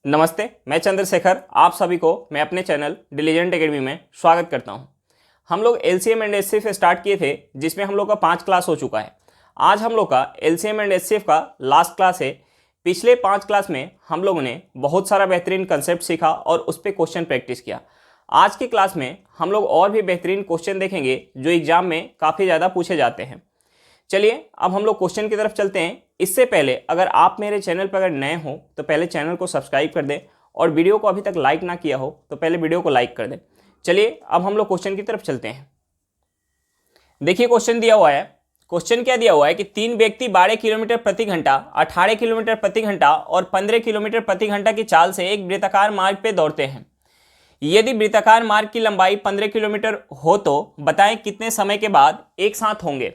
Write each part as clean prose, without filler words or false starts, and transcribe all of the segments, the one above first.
नमस्ते, मैं चंद्रशेखर। आप सभी को मैं अपने चैनल डिलीजेंट एकेडमी में स्वागत करता हूं। हम लोग एलसीएम एंड एचसीएफ स्टार्ट किए थे, जिसमें हम लोग का 5 क्लास हो चुका है। आज हम लोग का एलसीएम एंड एचसीएफ का लास्ट क्लास है। पिछले 5 क्लास में हम लोगों ने बहुत सारा बेहतरीन कंसेप्ट सीखा और उस पर क्वेश्चन प्रैक्टिस किया। आज की क्लास में हम लोग और भी बेहतरीन क्वेश्चन देखेंगे जो एग्जाम में काफ़ी ज़्यादा पूछे जाते हैं। चलिए अब हम लोग क्वेश्चन की तरफ चलते हैं। इससे पहले अगर आप मेरे चैनल पर अगर नए हो तो पहले चैनल को सब्सक्राइब कर दें और वीडियो को अभी तक लाइक ना किया हो तो पहले वीडियो को लाइक कर दें। चलिए अब हम लोग क्वेश्चन की तरफ चलते हैं। देखिए क्वेश्चन दिया हुआ है। क्वेश्चन क्या दिया हुआ है कि 3 व्यक्ति 12 किलोमीटर प्रति घंटा, 18 किलोमीटर प्रति घंटा और 15 किलोमीटर प्रति घंटा की चाल से एक वृत्ताकार मार्ग पे दौड़ते हैं। यदि वृत्ताकार मार्ग की लंबाई 15 किलोमीटर हो तो बताएं कितने समय के बाद एक साथ होंगे।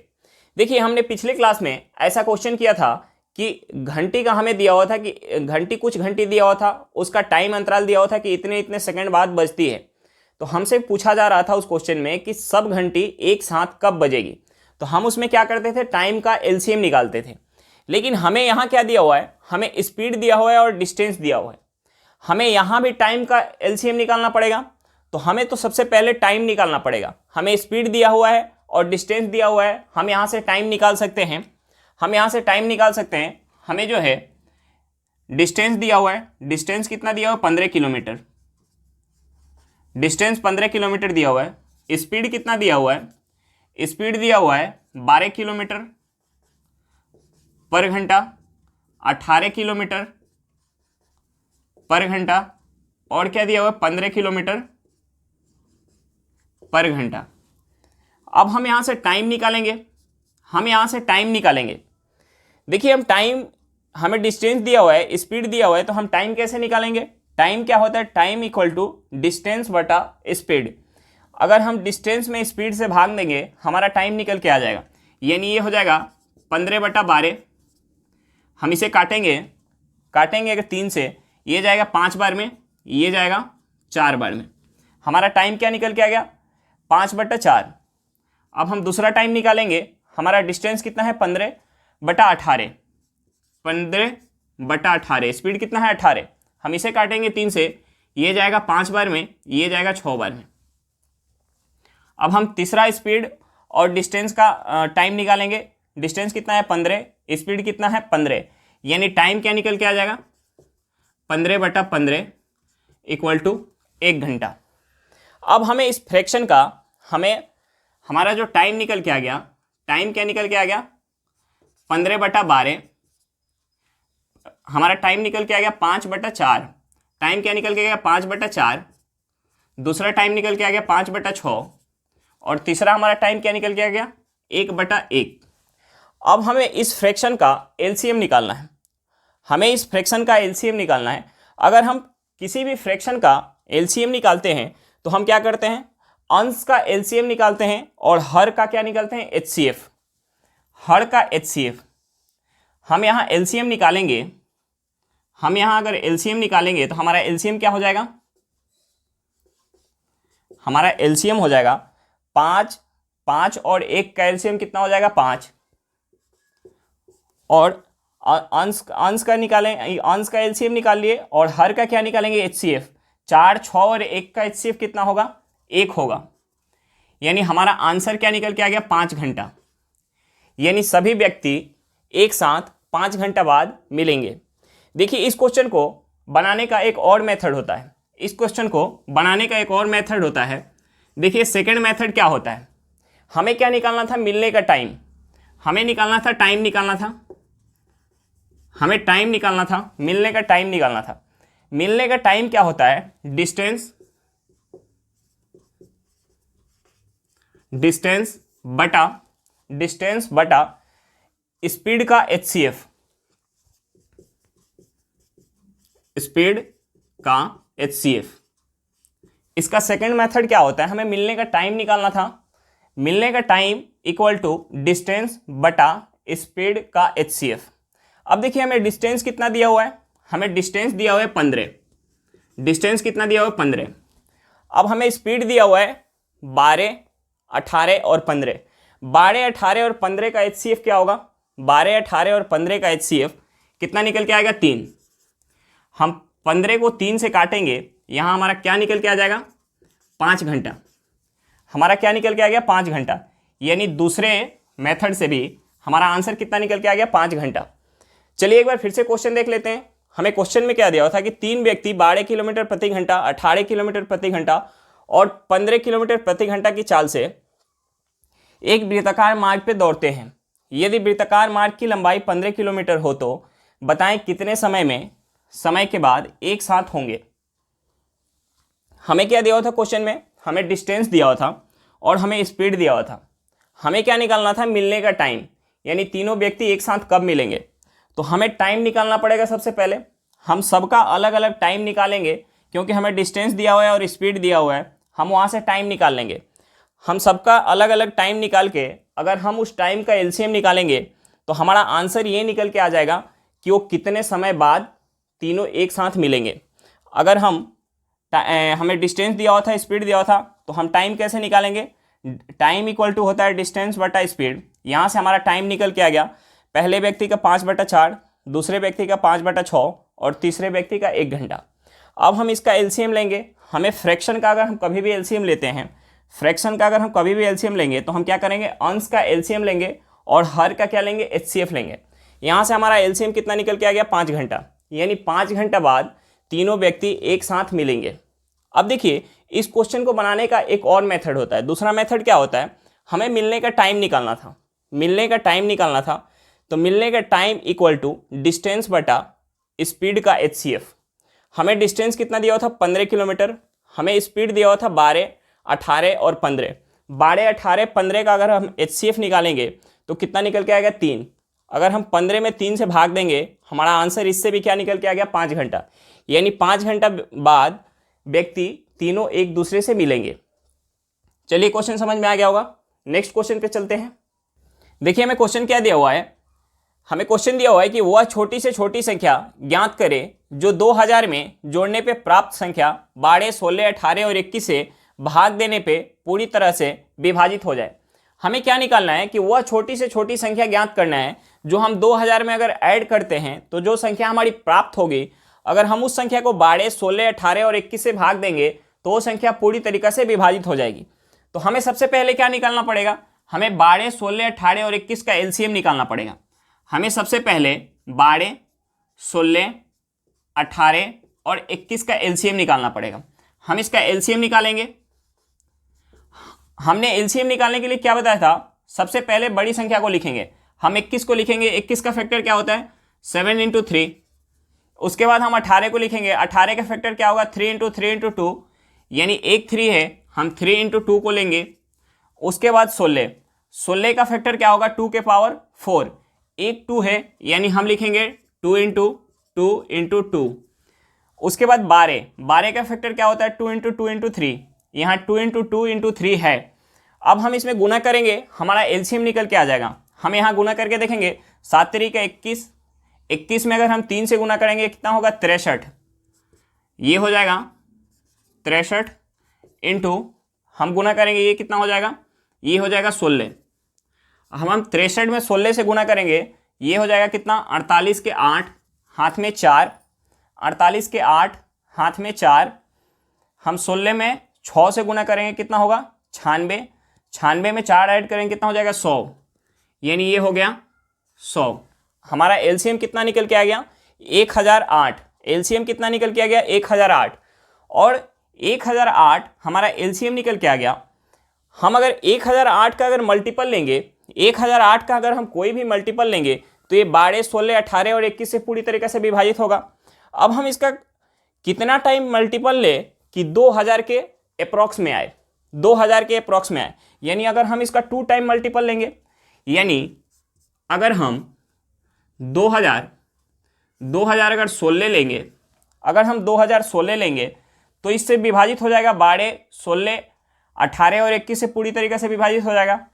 देखिए हमने पिछले क्लास में ऐसा क्वेश्चन किया था कि घंटी का हमें दिया हुआ था कि घंटी कुछ घंटी दिया हुआ था, उसका टाइम अंतराल दिया हुआ था कि इतने इतने सेकंड बाद बजती है। तो हमसे पूछा जा रहा था उस क्वेश्चन में कि सब घंटी एक साथ कब बजेगी। तो हम उसमें क्या करते थे, टाइम का एलसीएम निकालते थे। लेकिन हमें यहाँ क्या दिया हुआ है, हमें स्पीड दिया हुआ है और डिस्टेंस दिया हुआ है। हमें यहाँ भी टाइम का एलसीएम निकालना पड़ेगा। तो हमें तो सबसे पहले टाइम निकालना पड़ेगा। हमें स्पीड दिया हुआ है और डिस्टेंस दिया हुआ है। हम यहाँ से टाइम निकाल सकते हैं। हमें जो है डिस्टेंस दिया हुआ है। डिस्टेंस कितना दिया हुआ है, 15 किलोमीटर। डिस्टेंस 15 किलोमीटर दिया हुआ है। स्पीड कितना दिया हुआ है, स्पीड दिया हुआ है 12 किलोमीटर पर घंटा, 18 किलोमीटर पर घंटा और क्या दिया हुआ है, 15 किलोमीटर पर घंटा। अब हम यहां से टाइम निकालेंगे। देखिए हमें डिस्टेंस दिया हुआ है, स्पीड दिया हुआ है, तो हम टाइम कैसे निकालेंगे। टाइम क्या होता है, टाइम इक्वल टू डिस्टेंस बटा स्पीड। अगर हम डिस्टेंस में स्पीड से भाग देंगे हमारा टाइम निकल के आ जाएगा। यानी ये हो जाएगा 15/12। हम इसे काटेंगे अगर 3 से, ये जाएगा 5 बार में, ये जाएगा 4 बार में। हमारा टाइम क्या निकल के आ गया, 5/4। अब हम दूसरा टाइम निकालेंगे। हमारा डिस्टेंस कितना है, 15/18। 15/18। स्पीड कितना है, 18। हम इसे काटेंगे 3 से, ये जाएगा 5 बार में, ये जाएगा 6 बार में। अब हम तीसरा स्पीड और डिस्टेंस का टाइम निकालेंगे। डिस्टेंस कितना है, 15। स्पीड कितना है, 15। यानी टाइम क्या निकल के आ जाएगा, 15/15 इक्वल टू 1 घंटा। अब हमें इस फ्रैक्शन का हमारा जो टाइम निकल के आ गया, टाइम क्या निकल के आ गया, 15/12। हमारा टाइम निकल के आ गया 5/4। टाइम क्या निकल के आ गया, 5/4। दूसरा टाइम निकल के आ गया 5/6 और तीसरा हमारा टाइम क्या निकल के आ गया, 1/1। अब हमें इस फ्रैक्शन का एलसीएम निकालना है। अगर हम किसी भी फ्रैक्शन का एलसीएम निकालते हैं तो हम क्या करते हैं, अंश का एलसीएम निकालते हैं और हर का क्या निकालते हैं, एचसीएफ। हर का एचसीएफ। हम यहाँ एलसीएम निकालेंगे। अगर एलसीएम निकालेंगे तो हमारा एलसीएम क्या हो जाएगा, हमारा एलसीएम हो जाएगा 5 और 1 का एलसीएम कितना हो जाएगा, 5। और अंश का एलसीएम निकाल लिए और हर का क्या निकालेंगे, एचसीएफ। 4, 6 और 1 का एचसीएफ कितना होगा, 1 होगा। यानी हमारा आंसर क्या निकल के आ गया, 5 घंटा। यानी सभी व्यक्ति एक साथ 5 घंटा बाद मिलेंगे। देखिए इस क्वेश्चन को बनाने का एक और मेथड होता है। देखिए सेकंड मेथड क्या होता है, हमें क्या निकालना था, मिलने का टाइम। हमें टाइम निकालना था, मिलने का टाइम निकालना था। मिलने का टाइम क्या होता है, डिस्टेंस बटा स्पीड का एचसीएफ। इसका सेकंड मेथड क्या होता है, हमें मिलने का टाइम निकालना था। मिलने का टाइम इक्वल टू डिस्टेंस बटा स्पीड का एचसीएफ। अब देखिए हमें डिस्टेंस कितना दिया हुआ है, हमें डिस्टेंस दिया हुआ है 15। डिस्टेंस कितना दिया हुआ है, 15। अब हमें स्पीड दिया हुआ है 12, 18 और 15। 12, 18 और 15 का एचसीएफ क्या होगा, 12, 18 और 15 का एचसीएफ कितना निकल के आएगा, 3। हम 15 को 3 से काटेंगे, यहाँ हमारा क्या निकल के आ जाएगा, 5 घंटा। हमारा क्या निकल के आ गया, 5 घंटा। यानी दूसरे मेथड से भी हमारा आंसर कितना निकल के आ गया, 5 घंटा। चलिए एक बार फिर से क्वेश्चन देख लेते हैं। हमें क्वेश्चन में क्या दिया हुआ था कि 3 व्यक्ति 12 किलोमीटर प्रति घंटा, 18 किलोमीटर प्रति घंटा और 15 किलोमीटर प्रति घंटा की चाल से एक वृत्ताकार मार्ग पे दौड़ते हैं। यदि वृत्ताकार मार्ग की लंबाई 15 किलोमीटर हो तो बताएं कितने समय के बाद एक साथ होंगे। हमें क्या दिया हुआ था क्वेश्चन में, हमें डिस्टेंस दिया हुआ था और हमें स्पीड दिया हुआ था। हमें क्या निकालना था, मिलने का टाइम, यानी तीनों व्यक्ति एक साथ कब मिलेंगे। तो हमें टाइम निकालना पड़ेगा। सबसे पहले हम सबका अलग अलग टाइम निकालेंगे, क्योंकि हमें डिस्टेंस दिया हुआ है और स्पीड दिया हुआ है, हम वहाँ से टाइम निकाल लेंगे। हम सबका अलग अलग टाइम निकाल के अगर हम उस टाइम का एलसीएम निकालेंगे तो हमारा आंसर ये निकल के आ जाएगा कि वो कितने समय बाद तीनों एक साथ मिलेंगे। अगर हमें डिस्टेंस दिया हुआ था, स्पीड दिया हुआ था, तो हम टाइम कैसे निकालेंगे, टाइम इक्वल टू होता है डिस्टेंस बटा स्पीड। यहाँ से हमारा टाइम निकल के आ गया, पहले व्यक्ति का 5/4, दूसरे व्यक्ति का 5/6 और तीसरे व्यक्ति का 1 घंटा। अब हम इसका एलसीएम लेंगे। हमें फ्रैक्शन का अगर हम कभी भी एलसीएम लेते हैं, लेंगे तो हम क्या करेंगे, अंश का एलसीएम लेंगे और हर का क्या लेंगे, एचसीएफ लेंगे। यहाँ से हमारा एलसीएम कितना निकल के आ गया, 5 घंटा। यानी 5 घंटा बाद तीनों व्यक्ति एक साथ मिलेंगे। अब देखिए, इस क्वेश्चन को बनाने का एक और मेथड होता है। दूसरा मेथड क्या होता है, हमें मिलने का टाइम निकालना था। तो मिलने का टाइम इक्वल टू डिस्टेंस बटा स्पीड का एचसीएफ। हमें डिस्टेंस कितना दिया हुआ था, 15 किलोमीटर। हमें स्पीड दिया हुआ था 12, 18 और 15। 12, 18, 15 का अगर हम एचसीएफ निकालेंगे तो कितना निकल के आएगा, 3। अगर हम 15 में 3 से भाग देंगे, हमारा आंसर इससे भी क्या निकल के आ गया, 5 घंटा। यानी 5 घंटा बाद व्यक्ति तीनों एक दूसरे से मिलेंगे। चलिए क्वेश्चन समझ में आ गया होगा। नेक्स्ट क्वेश्चन पे चलते हैं। देखिए हमें क्वेश्चन क्या दिया हुआ है, हमें क्वेश्चन दिया हुआ है कि वह छोटी से छोटी संख्या ज्ञात करें जो 2000 में जोड़ने पे प्राप्त संख्या 12, 16, 18 और 21 से भाग देने पे पूरी तरह से विभाजित हो जाए। हमें क्या निकालना है कि वह छोटी से छोटी संख्या ज्ञात करना है जो हम 2000 में अगर ऐड करते हैं तो जो संख्या हमारी प्राप्त होगी, अगर हम उस संख्या को 12, 16, 18 और 21 से भाग देंगे तो वो संख्या पूरी तरीके से विभाजित हो जाएगी। तो हमें सबसे पहले क्या निकालना पड़ेगा, हमें 12, 16, 18 और 21 का एलसीएम निकालना पड़ेगा। हमें सबसे पहले 12, 16, 18 और 21 का एलसीएम निकालना पड़ेगा। हम इसका एलसीएम निकालेंगे। हमने एलसीएम निकालने के लिए क्या बताया था, सबसे पहले बड़ी संख्या को लिखेंगे। हम 21 को लिखेंगे, 21 का फैक्टर क्या होता है, 7 × 3। उसके बाद हम 18 को लिखेंगे, 18 का फैक्टर क्या होगा, 3 × 3 × 2, यानी एक 3 है, हम 3 × 2 को लेंगे। उसके बाद 16 का फैक्टर क्या होगा, 2 के पावर 4, एक 2 है, यानी हम लिखेंगे 2 × 2 × 2। उसके बाद 12 का फैक्टर क्या होता है, 2 × 2 × 3, यहाँ 2 × 2 × 3 है। अब हम इसमें गुना करेंगे, हमारा एलसीएम निकल के आ जाएगा। हम यहाँ गुना करके देखेंगे, 7 × 3 = 21, 21 में अगर हम 3 से गुना करेंगे कितना होगा, 63। ये हो जाएगा 63 इंटू हम गुना करेंगे, ये कितना हो जाएगा, ये हो जाएगा 16। हम 63 में 16 से गुना करेंगे, ये हो जाएगा कितना, 48 के 8 हाथ में 4, 48 के 8 हाथ में 4। हम 16 में 6 से गुना करेंगे, कितना होगा, 96। 96 में 4 ऐड करेंगे, कितना हो जाएगा, 100। यानी ये हो गया 100। हमारा एलसीएम कितना निकल के आ गया, 1008। एलसीएम कितना निकल के आ गया, 1008। और 1008 हमारा एलसीएम निकल के आ गया। हम अगर 1008 का अगर मल्टीपल लेंगे, 1008 का अगर हम कोई भी मल्टीपल लेंगे तो ये 12, 16, 18 और 21 से पूरी तरीके से विभाजित होगा। अब हम इसका कितना टाइम मल्टीपल ले कि 2000 के अप्रॉक्स में आए, 2000 के अप्रॉक्स में आए। यानी अगर हम इसका 2 टाइम मल्टीपल लेंगे, यानी अगर हम 2000 अगर 16 लेंगे, अगर हम 2016 लेंगे तो इससे विभाजित हो जाएगा 12, 16, 18 और 21 से पूरी तरीके से विभाजित हो जाएगा।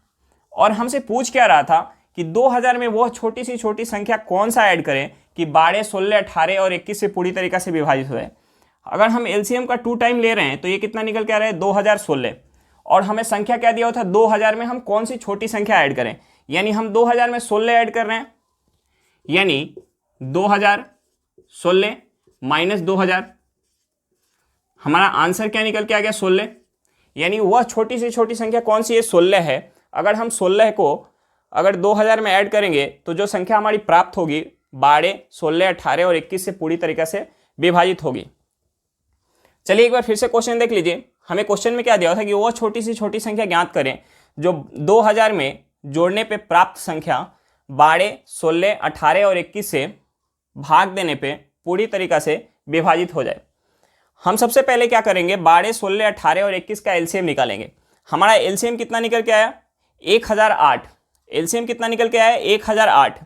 और हमसे पूछ क्या रहा था कि 2000 में वो छोटी सी छोटी संख्या कौन सा ऐड करें कि 12, 16, 18 और 21 से पूरी तरीके से विभाजित हो जाए। अगर हम एलसीएम का 2 टाइम ले रहे हैं तो ये कितना निकल के आ रहा है, 2016। और हमें संख्या क्या दिया हुआ था, 2000 में हम कौन सी छोटी संख्या ऐड करें, यानी हम 2000 में 16 ऐड कर रहे हैं, यानी 2016 -2000। हमारा आंसर क्या निकल के आ गया? 16। यानी वह छोटी से छोटी संख्या कौन सी है? 16 है। अगर हम 16 को अगर 2000 में ऐड करेंगे तो जो संख्या हमारी प्राप्त होगी 12, 16, 18 और 21 से पूरी तरीके से विभाजित होगी। चलिए एक बार फिर से क्वेश्चन देख लीजिए। हमें क्वेश्चन में क्या दिया था कि वह छोटी से छोटी संख्या ज्ञात करें जो 2000 में जोड़ने पे प्राप्त संख्या 12, 16, 18 और 21 से भाग देने पे पूरी तरीका से विभाजित हो जाए। हम सबसे पहले क्या करेंगे? 12, 16, 18 और 21 का एलसीएम निकालेंगे। हमारा एलसीएम कितना निकल के आया? 1008। एलसीएम कितना निकल के आया? 1008।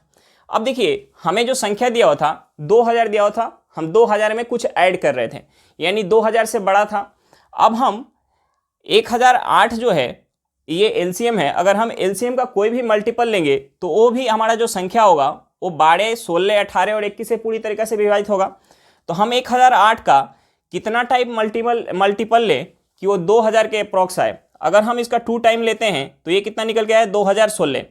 अब देखिए हमें जो संख्या दिया हुआ था 2000 दिया हुआ था, हम 2000 में कुछ ऐड कर रहे थे, यानी 2000 से बड़ा था। अब हम 1008 जो है ये एलसीएम है। अगर हम एलसीएम का कोई भी मल्टीपल लेंगे तो वो भी हमारा जो संख्या होगा वो 12, 16, 18 और 21 से पूरी तरीके से विभाजित होगा। तो हम 1008 का कितना टाइप मल्टीपल ले कि वो 2000 के अप्रॉक्स आए। अगर हम इसका 2 टाइम लेते हैं तो ये कितना निकल के आया? 2016।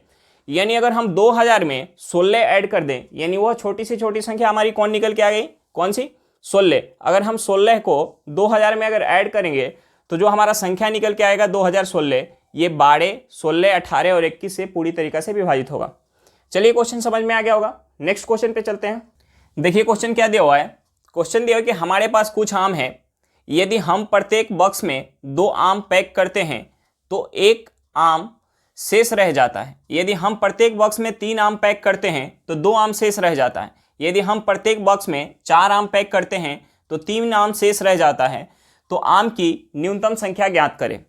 यानी अगर हम 2000 में 16 ऐड कर दें यानी वह छोटी से छोटी संख्या हमारी कौन निकल के आ गई? कौन सी? 16। अगर हम 16 को 2000 में अगर ऐड करेंगे तो जो हमारा संख्या निकल के आएगा 2016, ये 12, 16, 18 और 21 से पूरी तरीके से विभाजित होगा। चलिए क्वेश्चन समझ में आ गया होगा। नेक्स्ट क्वेश्चन पे चलते हैं। देखिए क्वेश्चन क्या दिया हुआ है। क्वेश्चन दिया हुआ कि हमारे पास कुछ आम है, यदि हम प्रत्येक बॉक्स में 2 आम पैक करते हैं तो 1 आम शेष रह जाता है। यदि हम प्रत्येक बॉक्स में 3 आम पैक करते हैं तो 2 आम शेष रह जाता है। यदि हम प्रत्येक बॉक्स में 4 आम पैक करते हैं तो 3 आम शेष रह जाता है। तो आम की न्यूनतम संख्या ज्ञात करें।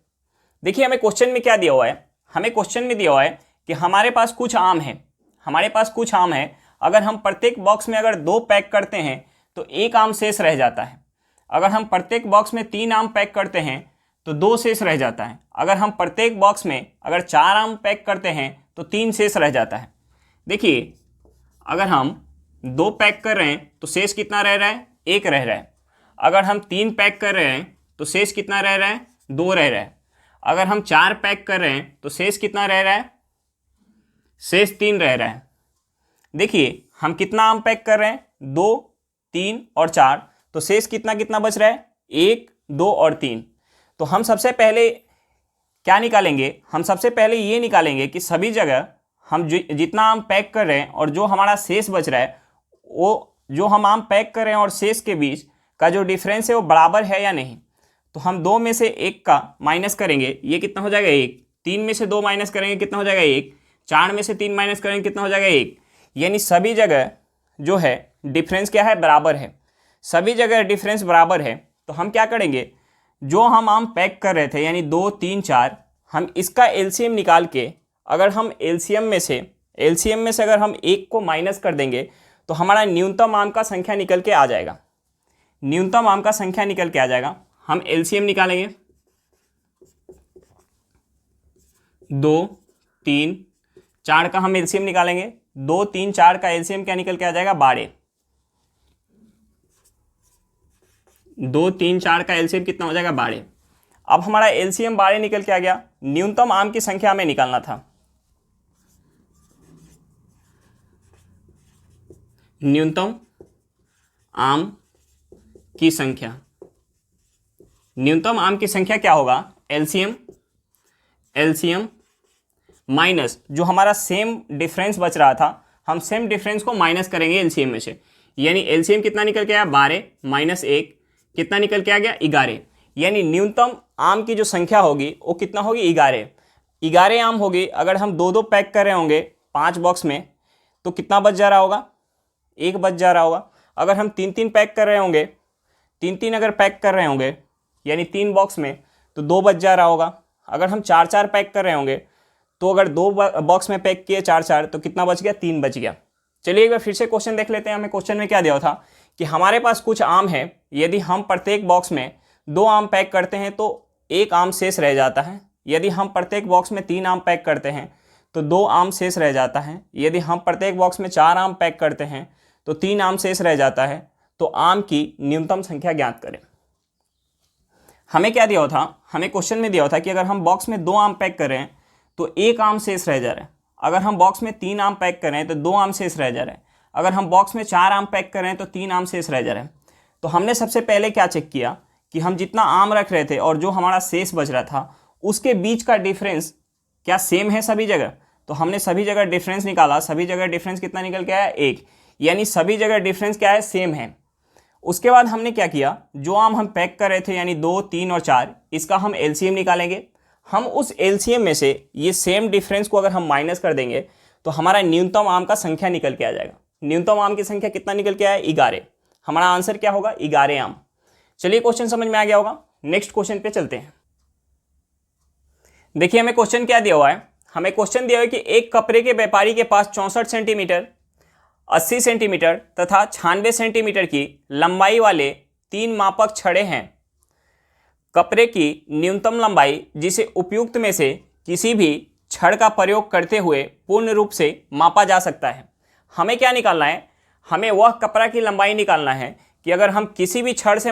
देखिए हमें क्वेश्चन में क्या दिया हुआ है। हमें क्वेश्चन में दिया हुआ है कि हमारे पास कुछ आम है, हमारे पास कुछ आम है। अगर हम प्रत्येक बॉक्स में अगर 2 पैक करते हैं तो 1 आम शेष रह जाता है। अगर हम प्रत्येक बॉक्स में 3 आम पैक करते हैं तो 2 शेष रह जाता है। अगर हम प्रत्येक बॉक्स में अगर 4 आम पैक करते हैं तो 3 शेष रह जाता है। देखिए अगर हम 2 पैक कर रहे हैं तो शेष कितना रह रहा है? 1 रह रहा है। अगर हम 3 पैक कर रहे हैं तो शेष कितना रह रहा है? 2 रह रहा है। अगर हम 4 पैक कर रहे हैं तो शेष कितना रह रहा है? शेष 3 रह रहा है। देखिए हम कितना आम पैक कर रहे हैं? 2, 3 और 4। तो शेष कितना कितना बच रहा है? 1, 2 और 3। तो हम सबसे पहले क्या निकालेंगे? हम सबसे पहले ये निकालेंगे कि सभी जगह हम जितना आम पैक कर रहे हैं और जो हमारा शेष बच रहा है वो जो हम आम पैक कर रहे हैं और शेष के बीच का जो डिफरेंस है वो बराबर है या नहीं। तो हम 2 में से 1 का माइनस करेंगे, ये कितना हो जाएगा? 1। 3 में से 2 माइनस करेंगे, कितना हो जाएगा? 1। 4 में से 3 माइनस करेंगे, कितना हो जाएगा? 1। यानी सभी जगह जो है डिफरेंस क्या है? बराबर है। सभी जगह डिफरेंस बराबर है। तो हम क्या करेंगे? जो हम आम पैक कर रहे थे यानी 2, 3, 4, हम इसका एलसीएम निकाल के अगर हम एलसीएम में से अगर हम 1 को माइनस कर देंगे तो हमारा न्यूनतम आम का संख्या निकल के आ जाएगा। न्यूनतम आम का संख्या निकल के आ जाएगा। हम एलसीएम निकालेंगे। 2, 3, 4 का हम एलसीएम निकालेंगे। 2, 3, 4 का एलसीएम क्या निकल के आ जाएगा? 12। 2, 3, 4 का एलसीएम कितना हो जाएगा? 12। अब हमारा एलसीएम 12 निकल के आ गया। न्यूनतम आम की संख्या हमें निकालना था। न्यूनतम आम की संख्या, न्यूनतम आम की संख्या क्या होगा? एलसीएम माइनस जो हमारा सेम डिफरेंस बच रहा था, हम सेम डिफरेंस को माइनस करेंगे एलसीएम में से। यानी एलसीएम कितना निकल के आया? 12 माइनस 1 कितना निकल के आ गया? 11। यानी न्यूनतम आम की जो संख्या होगी वो कितना होगी? 11। 11 आम होगी। अगर हम 2-2 पैक कर रहे होंगे 5 बॉक्स में तो कितना बच जा रहा होगा? 1 बच जा रहा होगा। अगर हम 3-3 पैक कर रहे होंगे, 3-3 अगर पैक कर रहे होंगे यानी 3 बॉक्स में तो 2 बच जा रहा होगा। अगर हम 4-4 पैक कर रहे होंगे तो अगर 2 बॉक्स में पैक किए 4-4 तो कितना बच गया? 3 बच गया। चलिए एक बार फिर से क्वेश्चन देख लेते हैं। हमें क्वेश्चन में क्या दिया था कि हमारे पास कुछ आम है, यदि हम प्रत्येक बॉक्स में 2 आम पैक करते हैं तो 1 आम शेष रह जाता है। यदि हम प्रत्येक बॉक्स में 3 आम पैक करते हैं तो 2 आम शेष रह जाता है। यदि हम प्रत्येक बॉक्स में 4 आम पैक करते हैं तो 3 आम शेष रह जाता है। तो आम की न्यूनतम संख्या ज्ञात करें। हमें क्या दिया था? हमें क्वेश्चन में दिया था कि अगर हम बॉक्स में 2 आम पैक कर रहे हैं तो 1 आम शेष रह जा रहा है। अगर हम बॉक्स में 3 आम पैक कर रहे हैं तो 2 आम शेष रह जा रहा है। अगर हम बॉक्स में 4 आम पैक कर रहे हैं तो 3 आम शेष रह जा रहा है। तो हमने सबसे पहले क्या चेक किया कि हम जितना आम रख रहे थे और जो हमारा शेष बच रहा था उसके बीच का डिफरेंस क्या सेम है सभी जगह। तो हमने सभी जगह डिफरेंस निकाला, सभी जगह डिफरेंस कितना निकल के आया 1, यानी सभी जगह डिफरेंस क्या है, सेम है। उसके बाद हमने क्या किया, जो आम हम पैक कर रहे थे यानी 2, 3 और 4, इसका हम एलसीएम निकालेंगे। हम उस एलसीएम में से ये सेम डिफरेंस को अगर हम माइनस कर देंगे तो हमारा न्यूनतम आम का संख्या निकल के आ जाएगा। न्यूनतम आम की संख्या कितना निकल के आया, 11। हमारा आंसर क्या होगा, 11 आम। चलिए क्वेश्चन समझ में आ गया होगा। नेक्स्ट क्वेश्चन पे चलते हैं। देखिए हमें क्वेश्चन क्या दिया हुआ है, हमें क्वेश्चन दिया हुआ है कि एक कपड़े के व्यापारी के पास 64 सेंटीमीटर, 80 सेंटीमीटर तथा 96 सेंटीमीटर की लंबाई वाले 3 मापक छड़े हैं। कपड़े की न्यूनतम लंबाई जिसे उपयुक्त में से किसी भी छड़ का प्रयोग करते हुए पूर्ण रूप से मापा जा सकता है। हमें क्या निकालना है, हमें वह कपड़ा की लंबाई निकालना है कि अगर हम किसी भी छड़ से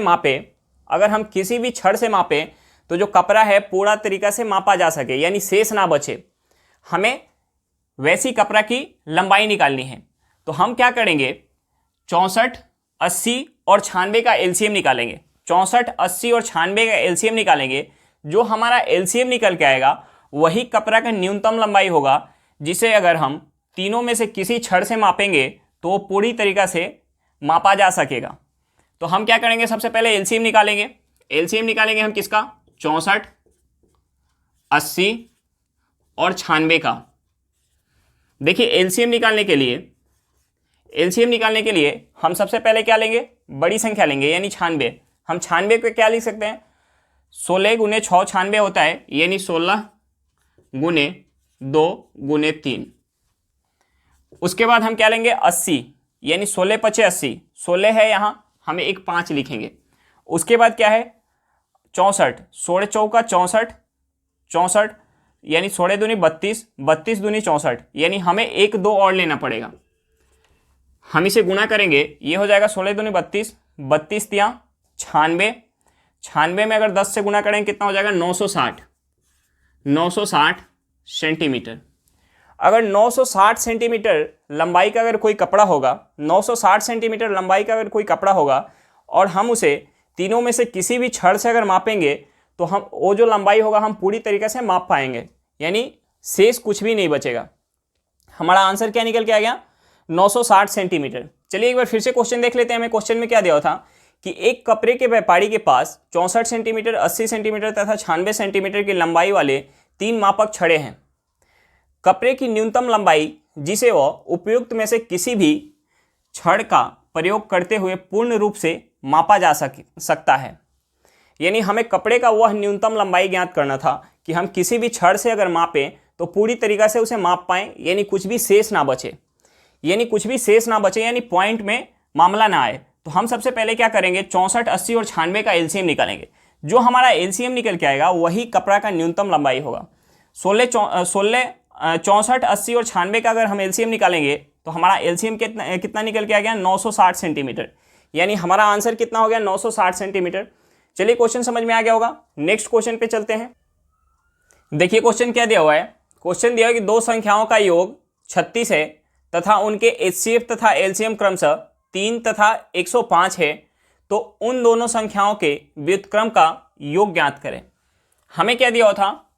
मापें, तो जो कपड़ा है पूरा तरीका से मापा जा सके, यानी शेष ना बचे। हमें वैसी कपड़ा की लंबाई निकालनी है। तो हम क्या करेंगे, 64, 80 और 96 का एलसीएम निकालेंगे। 64, 80 और 96 का एलसीएम निकालेंगे। जो हमारा एलसीएम निकल के आएगा वही कपड़ा का न्यूनतम लंबाई होगा, जिसे अगर हम तीनों में से किसी छड़ से मापेंगे तो वो पूरी तरीका से मापा जा सकेगा। तो हम क्या करेंगे, सबसे पहले एलसीएम निकालेंगे। एलसीएम निकालेंगे हम किसका, 64, 80 और 96 का। देखिए एलसीएम निकालने के लिए हम सबसे पहले क्या लेंगे, बड़ी संख्या लेंगे यानी 96। हम 96 को क्या लिख सकते हैं, 16 गुने 6 96 होता है, यानी 16 गुने 2 गुने 3। उसके बाद हम क्या लेंगे, 80, यानी 16 पचे 80, 16 है यहाँ, हमें एक 5 लिखेंगे। उसके बाद क्या है, 64, 16 चौका 64, 64 यानी 16 दूनी 32, 32 दूनी 64, यानी हमें एक 2 और लेना पड़ेगा। हम इसे गुना करेंगे, ये हो जाएगा 16 दूनी 32, 32 तिया 96, 96 में अगर 10 से गुना करेंगे कितना हो जाएगा, 960 सेंटीमीटर। अगर 960 सेंटीमीटर लंबाई का अगर कोई कपड़ा होगा, 960 सेंटीमीटर लंबाई का अगर कोई कपड़ा होगा और हम उसे तीनों में से किसी भी छड़ से अगर मापेंगे तो हम वो जो लंबाई होगा हम पूरी तरीके से माप पाएंगे, यानी शेष कुछ भी नहीं बचेगा। हमारा आंसर क्या निकल के आ गया, 960 सेंटीमीटर। चलिए एक बार फिर से क्वेश्चन देख लेते हैं। हमें क्वेश्चन में क्या दिया था कि एक कपड़े के व्यापारी के पास 64 सेंटीमीटर, 80 सेंटीमीटर तथा 96 सेंटीमीटर की लंबाई वाले 3 मापक छड़े हैं। कपड़े की न्यूनतम लंबाई जिसे वह उपयुक्त में से किसी भी छड़ का प्रयोग करते हुए पूर्ण रूप से मापा जा सकता है। यानी हमें कपड़े का वह न्यूनतम लंबाई ज्ञात करना था कि हम किसी भी छड़ से अगर मापें तो पूरी तरीका से उसे माप पाएं, यानी कुछ भी शेष ना बचे, यानी पॉइंट में मामला ना आए। तो हम सबसे पहले क्या करेंगे, 64, 80 और 96 का एलसीएम निकालेंगे। जो हमारा एलसीएम निकल के आएगा वही कपड़ा का न्यूनतम लंबाई होगा। 64, 80 और 96 का अगर हम एलसीएम निकालेंगे तो हमारा एलसीएम कितना निकल के आ गया, 960 सेंटीमीटर, यानी हमारा आंसर कितना हो गया, 960 सेंटीमीटर। चलिए क्वेश्चन समझ में आ गया होगा। नेक्स्ट क्वेश्चन पे चलते हैं। देखिए क्वेश्चन क्या दिया हुआ है, क्वेश्चन दिया है कि दो संख्याओं का योग 36 है तथा उनके एचसीएफ तथा एलसीएम क्रमशः 3 तथा 105 है, तो उन दोनों संख्याओं के व्युत्क्रम का योग ज्ञात करें। हमें क्या दिया हुआ था,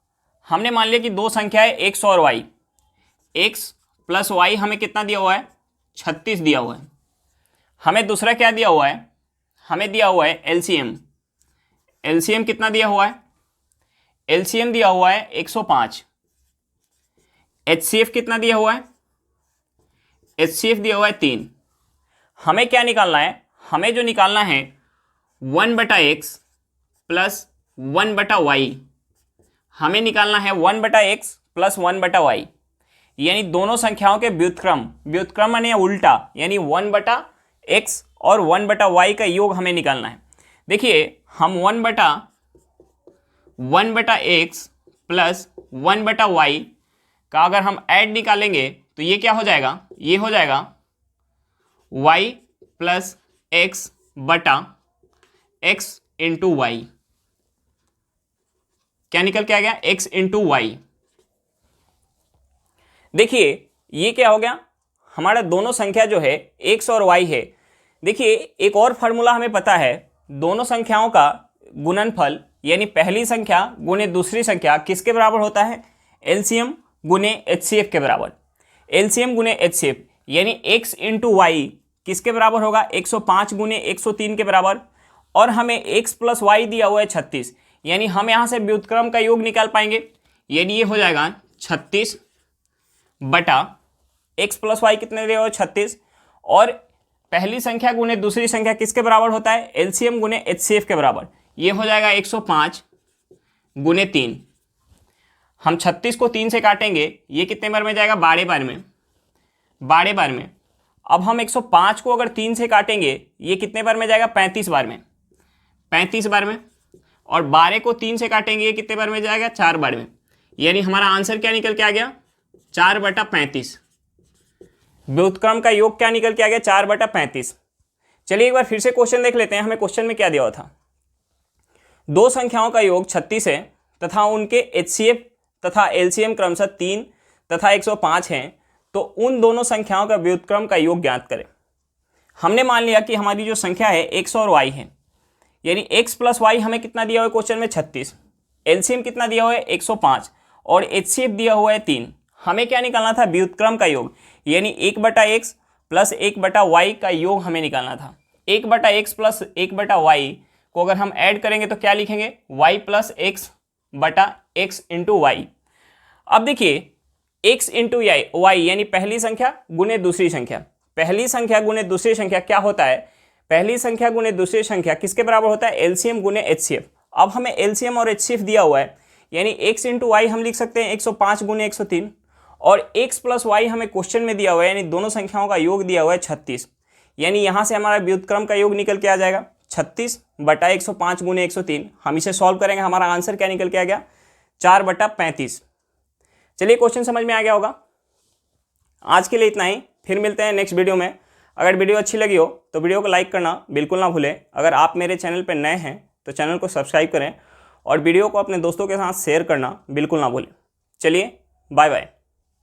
हमने मान लिया कि दो संख्या है x और y, x प्लस y हमें कितना दिया हुआ है, 36 दिया हुआ है। हमें दूसरा क्या दिया हुआ है, हमें दिया हुआ है एलसीएम। एलसीएम कितना दिया हुआ है, एलसीएम दिया हुआ है 105। एचसीएफ कितना दिया हुआ है, एचसीएफ दिया हुआ है 3। हमें क्या निकालना है, हमें जो निकालना है 1/x प्लस 1/y, हमें निकालना है 1/x प्लस 1/y, यानी दोनों संख्याओं के व्युत्क्रम यानी उल्टा, यानी 1/x और 1/y का योग हमें निकालना है। देखिए हम 1/x प्लस 1/y का अगर हम ऐड निकालेंगे तो ये क्या हो जाएगा, ये हो जाएगा y प्लस x बटा x इंटू वाई। क्या निकल के आ गया, x इंटू वाई। देखिए ये क्या हो गया, हमारा दोनों संख्या जो है x और y है, देखिए एक और फार्मूला हमें पता है, दोनों संख्याओं का गुणनफल यानी पहली संख्या गुणे दूसरी संख्या किसके बराबर होता है, एलसीएम गुणे एचसीएफ के बराबर। एलसीएम गुणे एचसीएफ यानी x इंटू वाई किसके बराबर होगा, 105 गुणे 103 के बराबर। और हमें x प्लस वाई दिया हुआ है 36, यानी हम यहाँ से व्युत्क्रम का योग निकाल पाएंगे, यानी ये हो जाएगा 36 बटा x प्लस वाई कितने दिया हुआ है 36, और पहली संख्या गुणे दूसरी संख्या किसके बराबर होता है, एलसीएम गुणे एचसीएफ के बराबर। ये हो जाएगा 105 गुणे 3। हम 36 को 3 से काटेंगे, ये कितने बार में जाएगा, 12 बार में, 12 बार में। अब हम 105 को अगर 3 से काटेंगे, ये कितने बार में जाएगा, 35 बार में, 35 बार में। और 12 को 3 से काटेंगे, ये कितने बार में जाएगा, 4 बार में। यानी हमारा आंसर क्या निकल के आ गया, 4/35। व्युत्क्रम का योग क्या निकल के आ गया, 4/35। चलिए एक बार फिर से क्वेश्चन देख लेते हैं, हमें क्वेश्चन में क्या दिया हुआ था। दो संख्याओं का योग 36 है तथा उनके एचसीएफ तथा एलसीएम क्रमशः 3 तथा 105 हैं, तो उन दोनों संख्याओं का व्युत्क्रम का योग ज्ञात करें। हमने मान लिया कि हमारी जो संख्या है x और y है, यानी x प्लस वाई हमें कितना दिया हुआ है क्वेश्चन में 36, एलसीएम कितना दिया हुआ है 105 और एचसीएफ दिया हुआ है 3। हमें क्या निकालना था, व्युत्क्रम का योग, यानी 1/x प्लस 1/y का योग हमें निकालना था। 1/x प्लस 1/y को अगर हम ऐड करेंगे तो क्या लिखेंगे, y plus x/x into Y. अब देखिए x इंटू y यानी पहली संख्या गुणे दूसरी संख्या, पहली संख्या गुणे दूसरी संख्या क्या होता है, पहली संख्या गुणे दूसरी संख्या किसके बराबर होता है, एलसीएम गुणे एचसीएफ। अब हमें एलसीएम और एचसीएफ दिया हुआ है, यानी x इंटू वाई हम लिख सकते हैं 105 गुणे 103, और x प्लस वाई हमें क्वेश्चन में दिया हुआ है, यानी दोनों संख्याओं का योग दिया हुआ है 36। यानी यहाँ से हमारा व्युत्क्रम का योग निकल के आ जाएगा 36/105 गुणे 103। हम इसे सॉल्व करेंगे, हमारा आंसर क्या निकल के आ गया, 4/35। चलिए क्वेश्चन समझ में आ गया होगा। आज के लिए इतना ही, फिर मिलते हैं नेक्स्ट वीडियो में। अगर वीडियो अच्छी लगी हो तो वीडियो को लाइक करना बिल्कुल ना भूलें। अगर आप मेरे चैनल पर नए हैं तो चैनल को सब्सक्राइब करें और वीडियो को अपने दोस्तों के साथ शेयर करना बिल्कुल ना भूलें। चलिए बाय बाय।